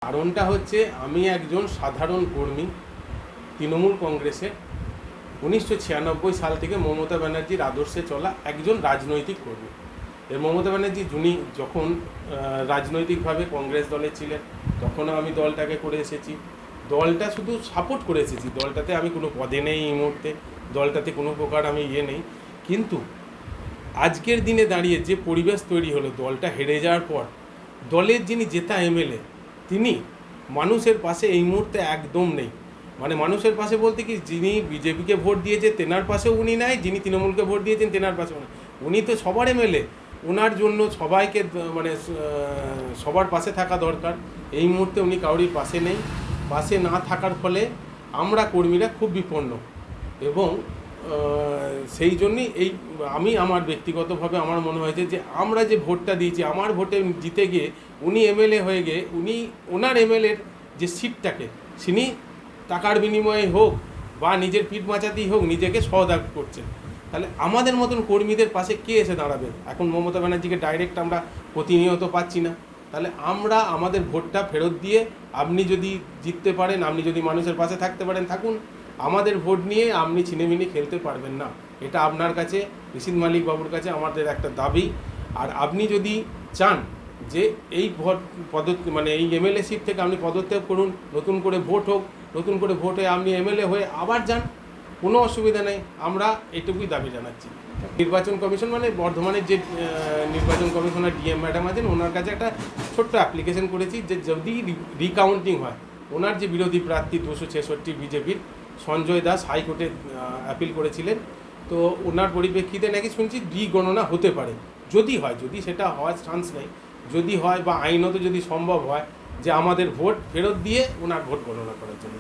কারণটা হচ্ছে আমি একজন সাধারণ কর্মী তৃণমূল কংগ্রেসের 1996 সাল থেকে মমতা ব্যানার্জির আদর্শে চলা একজন রাজনৈতিক কর্মী। মমতা ব্যানার্জি যখন রাজনৈতিকভাবে কংগ্রেস দলে ছিলেন তখনও আমি দলটাকে করে এসেছি, দলটা শুধু সাপোর্ট করে এসেছি, দলটাতে আমি কোনো পদে নেই এই মুহূর্তে, দলটাতে কোনো প্রকার আমি নেই। কিন্তু আজকের দিনে দাঁড়িয়ে যে পরিবেশ তৈরি হলো দলটা হেরে যাওয়ার পর, দলের যিনি জেতা এমএলএ তিনি মানুষের পাশে এই মুহূর্তে একদম নেই। মানে মানুষের পাশে বলতে কি, যিনি বিজেপিকে ভোট দিয়েছে তেনার পাশেও উনি নাই, যিনি তৃণমূলকে ভোট দিয়েছেন তেনার পাশেও নাই। উনি তো সবার এমএলএ, ওনার জন্য সবাইকে মানে সবার পাশে থাকা দরকার। এই মুহূর্তে উনি কারোর পাশে নেই, পাশে না থাকার ফলে আমরা কর্মীরা খুব বিপন্ন। এবং সেই জন্যই আমি আমার ব্যক্তিগতভাবে আমার মনে হয়েছে যে আমরা যে ভোটটা দিয়েছি, আমার ভোটে জিতে গিয়ে উনি এমএলএ হয়ে গিয়ে ওনার এমএলএর যে সিটটাকে তিনি টাকার বিনিময়ে হোক বা নিজের পিঠ বাঁচাতেই হোক নিজেকে সহদাগ করছেন। তাহলে আমাদের মতন কর্মীদের পাশে কে এসে দাঁড়াবে? এখন মমতা ব্যানার্জিকে ডাইরেক্ট আমরা প্রতিনিয়ত পাচ্ছি না। তাহলে আমরা আমাদের ভোটটা ফেরত দিয়ে আপনি যদি জিততে পারেন, আপনি যদি মানুষের পাশে থাকতে পারেন থাকুন, আমাদের ভোট নিয়ে আপনি ছিনেমিনি খেলতে পারবেন না। এটা আপনার কাছে, ঋষিদ মালিক বাবুর কাছে আমাদের একটা দাবি। আর আপনি যদি চান যে এই মানে এই এমএলএ সিট থেকে আপনি পদত্যাগ করুন, নতুন করে ভোট হোক, নতুন করে ভোট হয়ে আপনি এমএলএ হয়ে আবার যান, কোনো অসুবিধা নেই। আমরা এটুকুই দাবি জানাচ্ছি। নির্বাচন কমিশন মানে বর্ধমানের যে নির্বাচন কমিশনার ডিএম ম্যাডাম আছেন, ওনার কাছে একটা ছোট্ট অ্যাপ্লিকেশন করেছি যে যদি রিকাউন্টিং হয়, ওনার যে বিরোধী প্রার্থী 266 বিজেপির সঞ্জয় দাস হাইকোর্টে অ্যাপিল করেছিলেন, তো ওনার পরিপ্রেক্ষিতে নাকি শুনছি গণনা হতে পারে। যদি হয়, যদি সেটা হওয়ার চান্স নেই, যদি হয় বা আইনত যদি সম্ভব হয় যে আমাদের ভোট ফেরত দিয়ে ওনার ভোট গণনা করার জন্য।